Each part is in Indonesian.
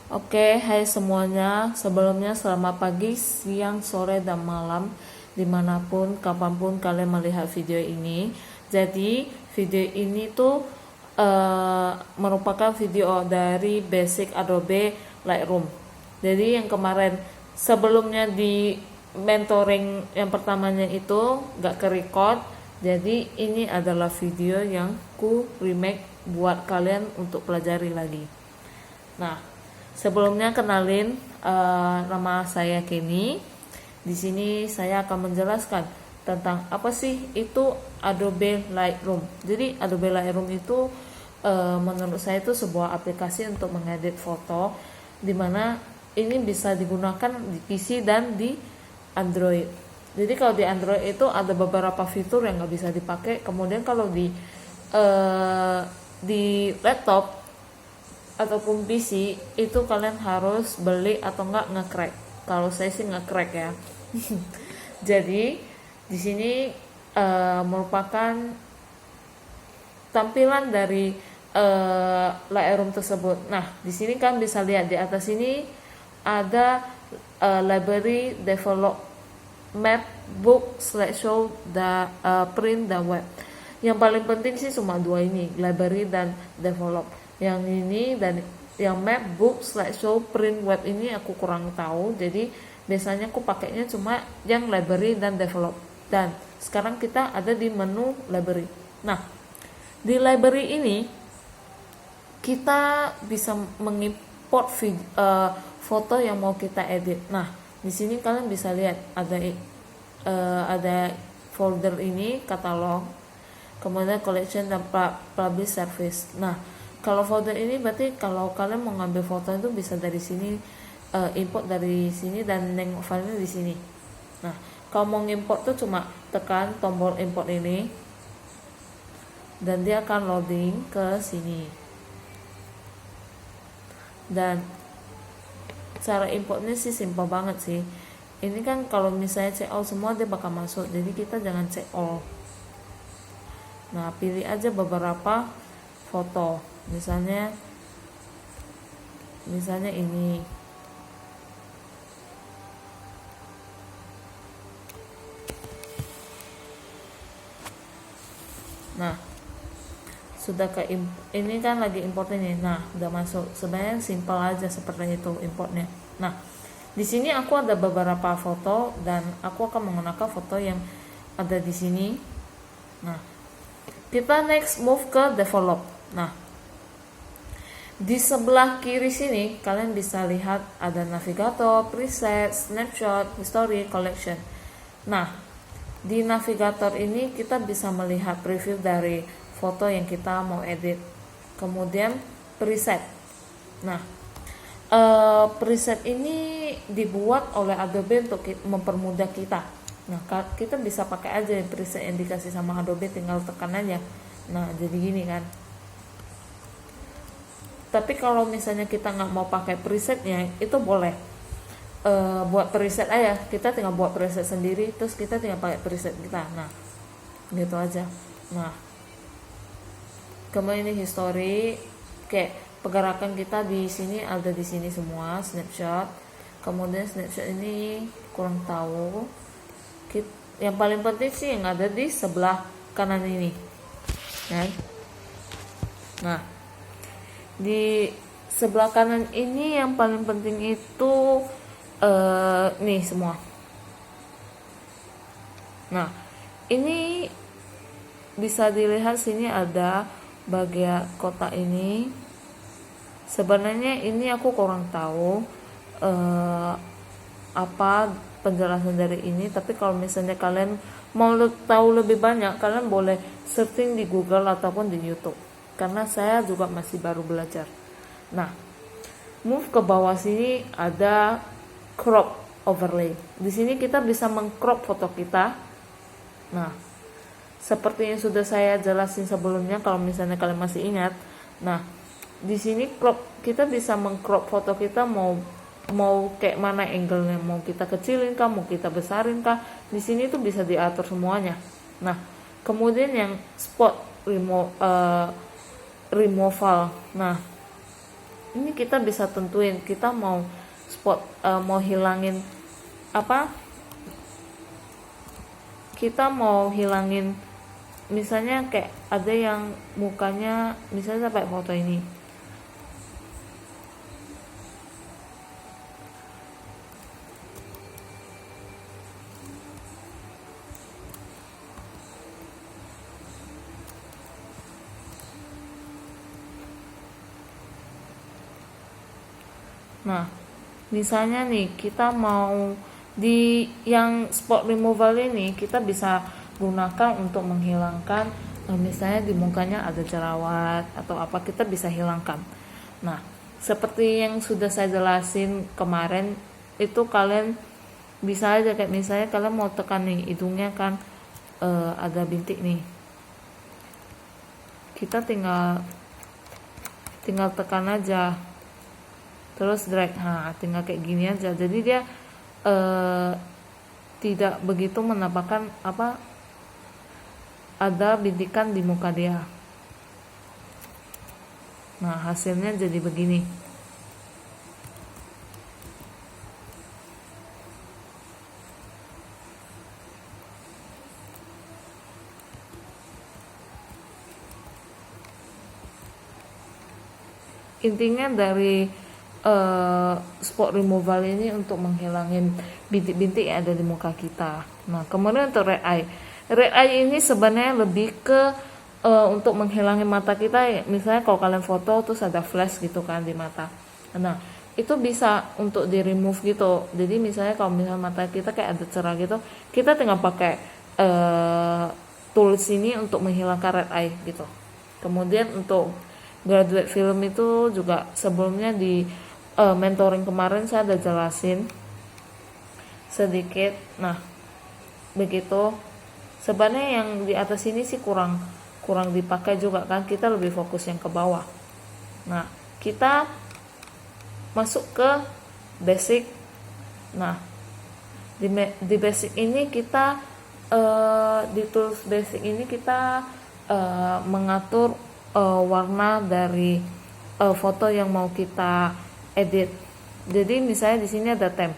Oke, hai semuanya. Sebelumnya selamat pagi, siang, sore, dan malam dimanapun, kapanpun kalian melihat video ini. Jadi video ini tuh merupakan video dari basic Adobe Lightroom. Jadi yang kemarin sebelumnya di mentoring yang pertamanya itu gak ke record. Jadi ini adalah video yang ku remake buat kalian untuk pelajari lagi. Nah, sebelumnya kenalin, nama saya Kenny. Di sini saya akan menjelaskan tentang apa sih itu Adobe Lightroom. Jadi Adobe Lightroom itu menurut saya itu sebuah aplikasi untuk mengedit foto, dimana ini bisa digunakan di PC dan di Android. Jadi kalau di Android itu ada beberapa fitur yang nggak bisa dipakai. Kemudian kalau di laptop ataupun PC itu kalian harus beli atau enggak nge-crack. Kalau saya sih nge-crack ya. Jadi di sini merupakan tampilan dari Lightroom tersebut. Nah, di sini kan bisa lihat di atas ini ada library, develop, map, book, slideshow, print, dan web. Yang paling penting sih cuma dua ini, library dan develop. Yang ini dan yang map, book, slideshow, print, web ini aku kurang tahu. Jadi biasanya aku pakainya cuma yang library dan develop. Dan sekarang kita ada di menu library. Nah, di library ini kita bisa mengimport foto yang mau kita edit. Nah, di sini kalian bisa lihat ada folder ini katalog, kemudian collection dan publish service. Nah, kalau folder ini berarti kalau kalian mau ngambil foto itu bisa dari sini, import dari sini dan nengok filenya di sini. Nah, kalau mau import tuh cuma tekan tombol import ini dan dia akan loading ke sini. Dan cara importnya sih simpel banget sih. Ini kan kalau misalnya check all semua dia bakal masuk, jadi kita jangan check all. Nah, pilih aja beberapa foto, misalnya ini. Nah, sudah ini kan lagi import ini. Nah, udah masuk. Sebenarnya simpel aja seperti itu importnya. Nah, di sini aku ada beberapa foto dan aku akan menggunakan foto yang ada di sini. Nah, kita next move ke develop. Nah, di sebelah kiri sini kalian bisa lihat ada navigator, preset, snapshot, history, collection. Nah, di navigator ini kita bisa melihat preview dari foto yang kita mau edit. Kemudian preset. Nah, preset ini dibuat oleh Adobe untuk mempermudah kita. Nah, kita bisa pakai aja preset yang dikasih sama Adobe, tinggal tekan aja. Nah, jadi gini kan. Tapi kalau misalnya kita nggak mau pakai presetnya, itu boleh buat preset aja. Kita tinggal buat preset sendiri, terus kita tinggal pakai preset kita. Nah, gitu aja. Nah, kemudian ini history, kayak pergerakan kita di sini ada di sini semua, snapshot. Kemudian snapshot ini kurang tahu. Yang paling penting sih yang ada di sebelah kanan ini, kan? Nah, di sebelah kanan ini yang paling penting itu nih semua. Nah, ini bisa dilihat sini ada bagian kotak ini. Sebenarnya ini aku kurang tahu apa penjelasan dari ini, tapi kalau misalnya kalian mau tahu lebih banyak, kalian boleh searching di Google ataupun di YouTube, karena saya juga masih baru belajar. Nah, move ke bawah sini ada crop overlay. Di sini kita bisa mengcrop foto kita. Nah, seperti yang sudah saya jelasin sebelumnya, kalau misalnya kalian masih ingat. Nah, di sini kita bisa mengcrop foto kita mau kayak mana angle-nya, mau kita kecilin kah, mau kita besarin kah. Di sini tuh bisa diatur semuanya. Nah, kemudian yang spot removal. Nah, ini kita bisa tentuin kita mau spot mau hilangin apa, kita mau hilangin misalnya kayak ada yang mukanya misalnya sampai foto ini. Nah, misalnya nih kita mau di yang spot removal ini kita bisa gunakan untuk menghilangkan misalnya di mukanya ada jerawat atau apa, kita bisa hilangkan. Nah, seperti yang sudah saya jelasin kemarin itu kalian bisa aja kayak misalnya kalian mau tekan nih hidungnya kan ada bintik nih. Kita tinggal tekan aja. Terus drag, nah tinggal kayak gini aja. Jadi dia tidak begitu menampakkan apa ada bintikan di muka dia. Nah hasilnya jadi begini. Intinya dari spot removal ini untuk menghilangin bintik-bintik yang ada di muka kita. Nah, kemudian untuk red eye ini sebenarnya lebih ke untuk menghilangin mata kita. Misalnya kalau kalian foto terus ada flash gitu kan di mata. Nah, itu bisa untuk di remove gitu. Jadi misalnya kalau misalnya mata kita kayak ada cerah gitu, kita tinggal pakai tools ini untuk menghilangkan red eye gitu. Kemudian untuk graduate film itu juga sebelumnya di mentoring kemarin saya ada jelasin sedikit. Nah begitu, sebenarnya yang di atas ini sih kurang dipakai juga kan, kita lebih fokus yang ke bawah. Nah kita masuk ke basic. Nah di basic ini kita di tools basic ini kita mengatur warna dari foto yang mau kita edit. Jadi misalnya di sini ada temp.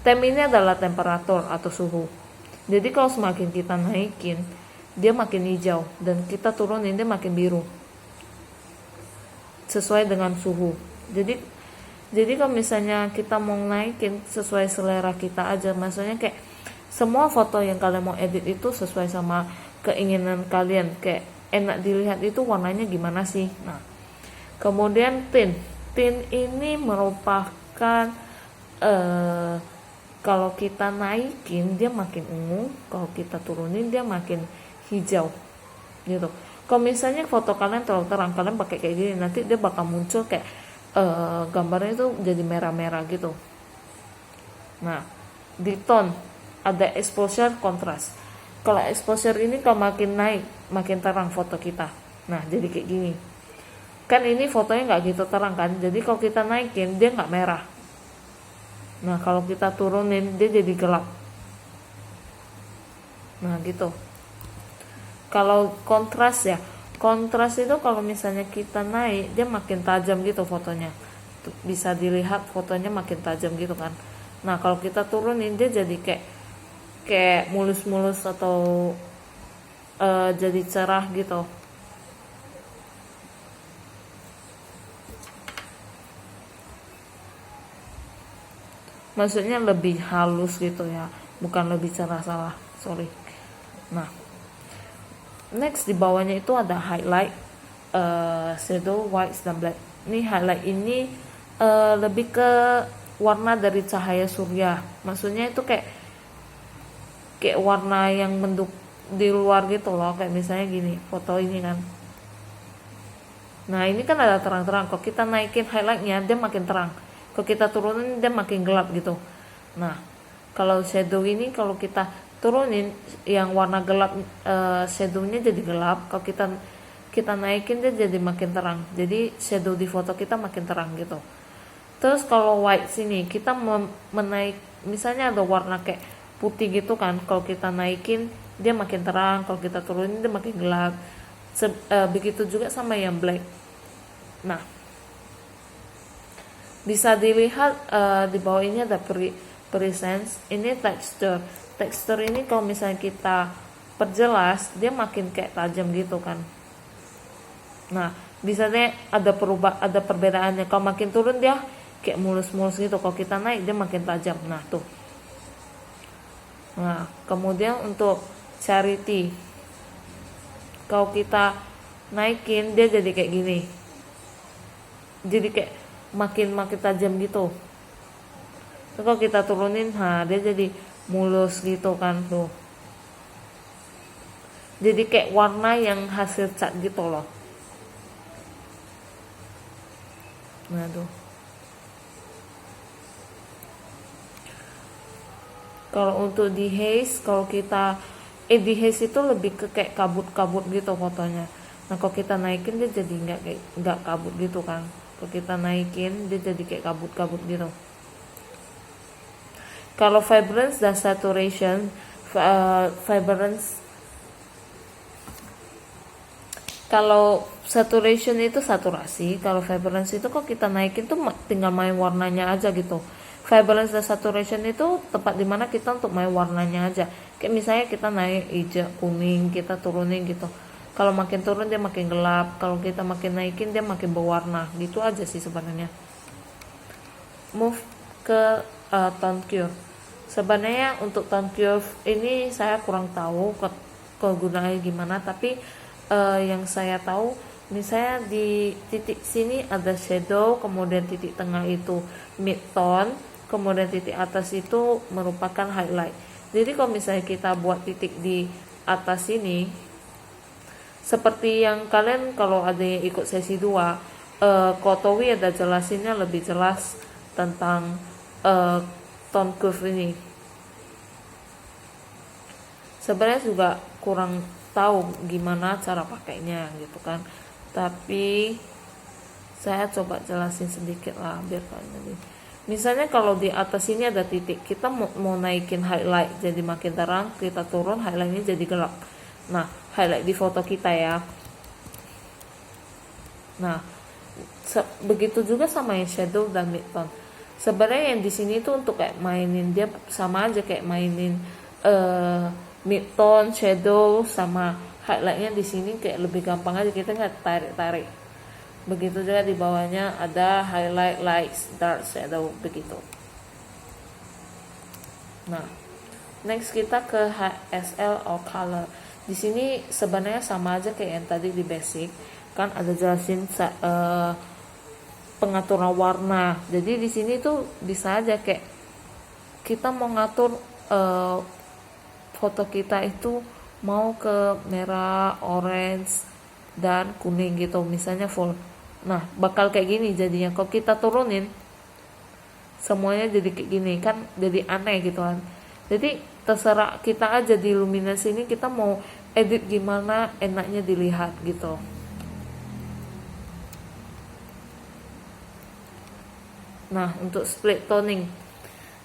Temp ini adalah temperatur atau suhu. Jadi kalau semakin kita naikin, dia makin hijau, dan kita turunin dia makin biru. Sesuai dengan suhu. Jadi kalau misalnya kita mau naikin sesuai selera kita aja, maksudnya kayak semua foto yang kalian mau edit itu sesuai sama keinginan kalian, kayak enak dilihat itu warnanya gimana sih. Nah, kemudian tint ini merupakan kalau kita naikin dia makin ungu, kalau kita turunin dia makin hijau gitu. Kalau misalnya foto kalian terlalu terang, kalian pakai kayak gini, nanti dia bakal muncul kayak gambarnya itu jadi merah-merah gitu. Nah di tone ada exposure, contrast. Kalau exposure ini kalau makin naik makin terang foto kita. Nah jadi kayak gini kan, ini fotonya nggak gitu terang kan, jadi kalau kita naikin dia nggak merah. Nah kalau kita turunin dia jadi gelap. Nah gitu. Kalau kontras ya, kontras itu kalau misalnya kita naik dia makin tajam gitu fotonya, bisa dilihat fotonya makin tajam gitu kan. Nah kalau kita turunin dia jadi kayak mulus-mulus atau jadi cerah gitu. Maksudnya lebih halus gitu ya, bukan lebih cerah, salah, sorry. Nah next di bawahnya itu ada highlight, shadow, whites dan black. Ini highlight ini lebih ke warna dari cahaya surya, maksudnya itu kayak warna yang menduk di luar gitu loh, kayak misalnya gini foto ini kan. Nah ini kan ada terang-terang, kalau kita naikin highlightnya dia makin terang, kalau kita turunin dia makin gelap gitu. Nah kalau shadow ini kalau kita turunin yang warna gelap, shadownya jadi gelap, kalau kita naikin dia jadi makin terang, jadi shadow di foto kita makin terang gitu. Terus kalau white sini kita menaik, misalnya ada warna kayak putih gitu kan, kalau kita naikin dia makin terang, kalau kita turunin dia makin gelap. Begitu juga sama yang black. Nah Bisa dilihat di bawah ini ada presence, ini texture ini kalau misalnya kita perjelas dia makin kayak tajam gitu kan. Nah bisa deh ada perbedaannya, kalau makin turun dia kayak mulus-mulus gitu, kalau kita naik dia makin tajam. Nah tuh. Nah kemudian untuk charity, kalau kita naikin dia jadi kayak gini, jadi kayak makin tajam gitu. Terus kalau kita turunin, dia jadi mulus gitu kan tuh. Jadi kayak warna yang hasil cat gitu loh. Nah tuh. Kalau untuk di haze, kalau kita di haze itu lebih ke kayak kabut-kabut gitu fotonya. Nah kalau kita naikin dia jadi nggak kabut gitu kan. Kalau kita naikin dia jadi kayak kabut-kabut gitu. Kalau vibrance dan saturation, kalau saturation itu saturasi, kalau vibrance itu kok kita naikin tuh tinggal main warnanya aja gitu. Vibrance dan saturation itu tempat dimana kita untuk main warnanya aja. Kayak misalnya kita naik hijau, kuning, kita turunin gitu. Kalau makin turun dia makin gelap, kalau kita makin naikin dia makin berwarna. Gitu aja sih sebenarnya. Move ke tone curve. Sebenarnya untuk tone curve ini saya kurang tahu kegunaannya gimana, tapi yang saya tahu misalnya di titik sini ada shadow, kemudian titik tengah itu mid tone, kemudian titik atas itu merupakan highlight. Jadi kalau misalnya kita buat titik di atas sini, seperti yang kalian kalau ada yang ikut sesi 2, Kotowi ada jelasinnya lebih jelas tentang tone curve ini. Sebenarnya juga kurang tahu gimana cara pakainya gitu kan, tapi saya coba jelasin sedikit lah biar kalian lebih. Misalnya kalau di atas ini ada titik, kita mau naikin highlight jadi makin terang, kita turun highlightnya jadi gelap. Nah highlight di foto kita ya. Nah begitu juga sama yang shadow dan midtone. Sebenarnya yang di sini tuh untuk kayak mainin dia sama aja kayak mainin midtone, shadow sama highlightnya di sini kayak lebih gampang aja, kita nggak tarik. Begitu juga di bawahnya ada highlight, lights, dark, shadow begitu. Nah, next kita ke HSL or color. Di sini sebenarnya sama aja kayak yang tadi di basic, kan ada jelasin pengaturan warna. Jadi di sini tuh bisa aja kayak kita mau ngatur foto kita itu mau ke merah, orange, dan kuning gitu, misalnya full. Nah bakal kayak gini jadinya. Kalau kita turunin semuanya jadi kayak gini kan, jadi aneh gitu kan. Jadi terserah kita aja di luminance ini kita mau edit gimana enaknya dilihat gitu. Nah untuk split toning,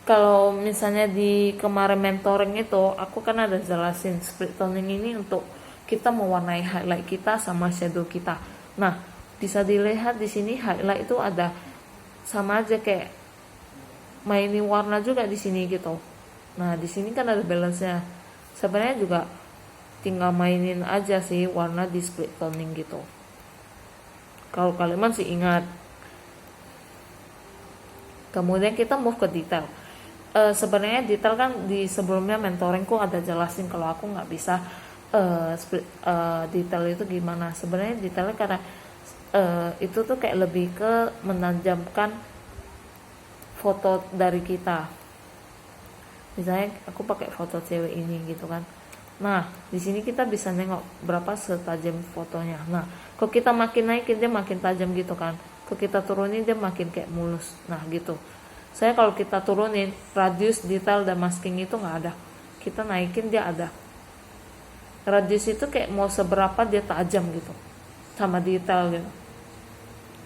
kalau misalnya di kemarin mentoring itu aku kan ada jelasin split toning ini untuk kita mewarnai highlight kita sama shadow kita. Nah bisa dilihat di sini highlight itu ada sama aja kayak mainin warna juga di sini gitu. Nah di sini kan ada balance-nya. Sebenarnya juga tinggal mainin aja sih warna di split toning gitu. Kalau kalian masih ingat. Kemudian kita move ke detail. Sebenarnya detail kan di sebelumnya mentoringku ada jelasin kalau aku nggak bisa detail itu gimana. Sebenarnya detailnya karena itu tuh kayak lebih ke menajamkan foto dari kita. Misalnya aku pakai foto cewek ini gitu kan. Nah di sini kita bisa nengok berapa setajam fotonya. Nah kalau kita makin naikin dia makin tajam gitu kan. Kalau kita turunin dia makin kayak mulus. Nah gitu. Saya kalau kita turunin radius, detail, dan masking itu nggak ada. Kita naikin dia ada. Radius itu kayak mau seberapa dia tajam gitu, sama detail gitu.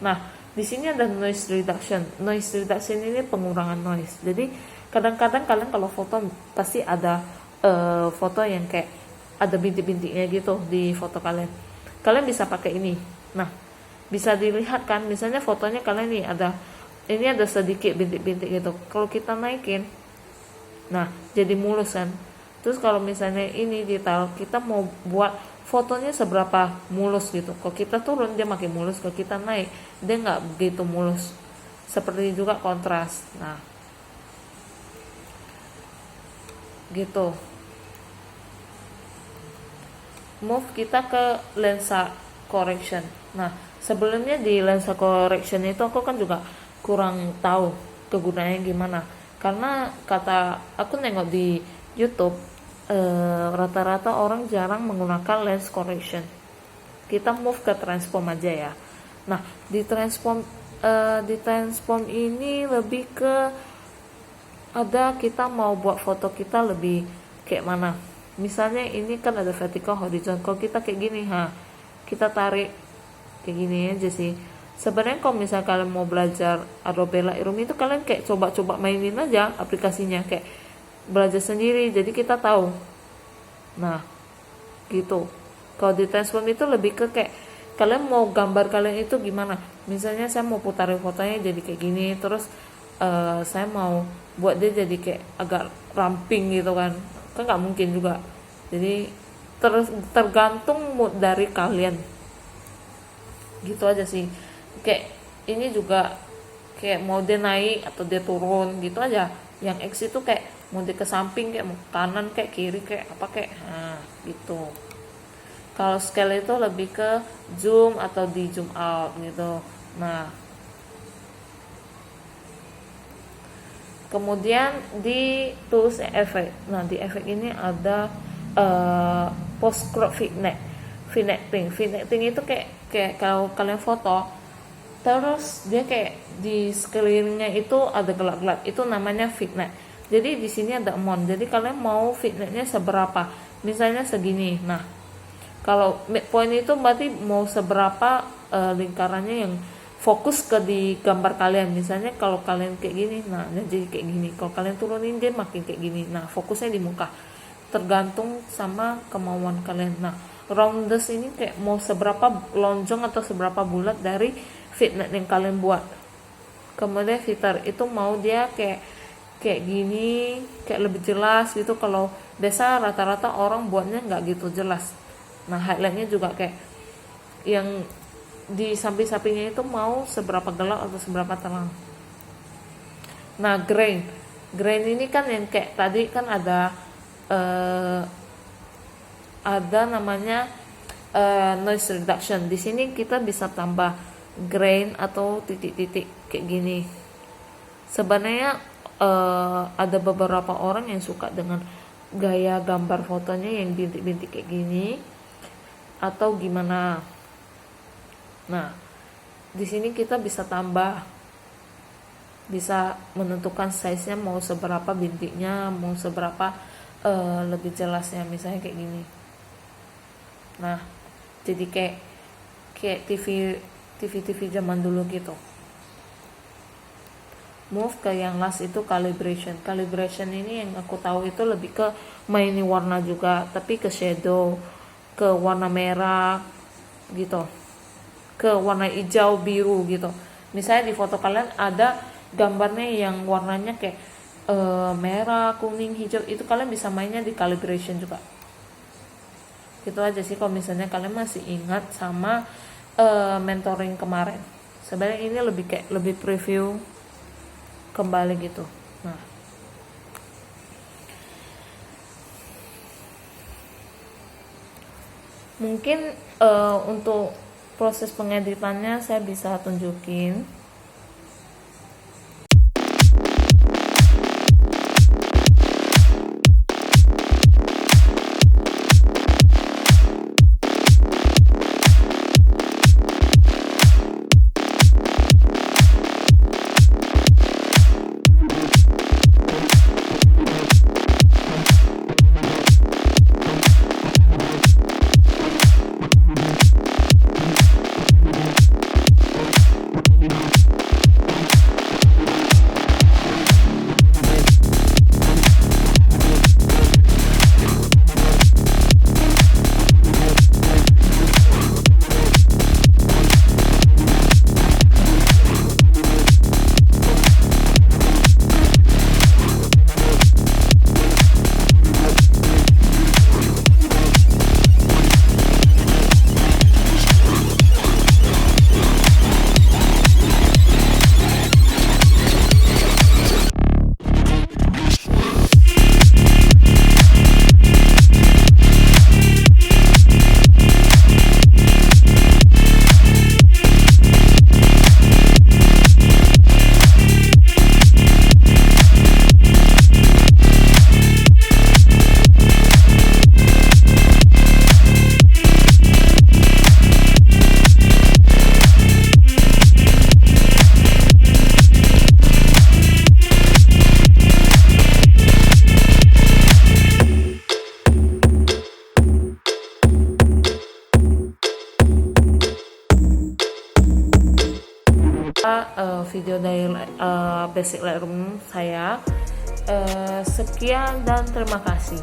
Nah di sini ada noise reduction. Noise reduction ini pengurangan noise. Jadi kadang-kadang kalian kalau foto pasti ada foto yang kayak ada bintik-bintiknya gitu di foto kalian. Kalian bisa pakai ini. Nah bisa dilihat kan, misalnya fotonya kalian nih ada ini ada sedikit bintik-bintik gitu. Kalau kita naikin, nah jadi mulus kan. Terus kalau misalnya ini detail, kita mau buat fotonya seberapa mulus gitu. Kalau kita turun dia makin mulus, kalau kita naik dia nggak begitu mulus. Seperti juga kontras. Nah gitu. Move kita ke lensa correction. Nah sebelumnya di lensa correction itu aku kan juga kurang tahu kegunaannya gimana, karena kata aku nengok di YouTube rata-rata orang jarang menggunakan lens correction. Kita move ke transform aja ya. Nah di transform ini lebih ke ada kita mau buat foto kita lebih kayak mana. Misalnya ini kan ada vertical horizon, kalau kita kayak gini kita tarik kayak gini aja sih. Sebenarnya kalau misalnya kalian mau belajar Adobe Lightroom itu kalian kayak coba-coba mainin aja aplikasinya, kayak belajar sendiri, jadi kita tahu. Nah gitu. Kalau di transform itu lebih ke kayak kalian mau gambar kalian itu gimana. Misalnya saya mau putarin fotonya jadi kayak gini, terus saya mau buat dia jadi kayak agak ramping gitu kan nggak mungkin juga. Jadi tergantung mood dari kalian gitu aja sih. Kayak ini juga kayak mau dia naik atau dia turun gitu aja. Yang X itu kayak mau dia ke samping, kayak mau kanan, kayak kiri, kayak apa kayak gitu. Kalau scale itu lebih ke zoom atau di zoom out gitu. Nah kemudian di tools effect. Nah di effect ini ada post crop vignetting. Vignetting itu kayak kalau kalian foto terus dia kayak di sekelilingnya itu ada gelap-gelap, itu namanya vignette. Jadi di sini ada amount. Jadi kalian mau vignette-nya seberapa? Misalnya segini. Nah kalau midpoint itu berarti mau seberapa lingkarannya yang fokus ke di gambar kalian. Misalnya kalau kalian kayak gini, nah jadi kayak gini. Kalau kalian turunin dia makin kayak gini. Nah fokusnya di muka, tergantung sama kemauan kalian. Nah roundness ini kayak mau seberapa lonjong atau seberapa bulat dari vignette yang kalian buat. Kemudian filter itu mau dia kayak gini, kayak lebih jelas gitu. Kalau biasa rata-rata orang buatnya nggak gitu jelas. Nah highlightnya juga kayak yang di samping-sampingnya itu mau seberapa gelap atau seberapa terang. Nah grain ini kan yang kayak tadi kan ada namanya noise reduction. Di sini kita bisa tambah grain atau titik-titik kayak gini. Sebenarnya ada beberapa orang yang suka dengan gaya gambar fotonya yang bintik-bintik kayak gini atau gimana. Nah, di sini kita bisa tambah, bisa menentukan size-nya mau seberapa bintiknya, mau seberapa lebih jelasnya, misalnya kayak gini. Nah, jadi kayak TV zaman dulu gitu. Move ke yang last itu calibration. Calibration ini yang aku tahu itu lebih ke mainin warna juga, tapi ke shadow, ke warna merah gitu, ke warna hijau biru gitu. Misalnya di foto kalian ada gambarnya yang warnanya kayak merah, kuning, hijau, itu kalian bisa mainnya di calibration juga. Gitu aja sih kalau misalnya kalian masih ingat sama mentoring kemarin. Sebenarnya ini lebih preview kembali gitu. Nah, mungkin untuk proses pengeditannya saya bisa tunjukin. video dari basic Lightroom saya. Sekian dan terima kasih.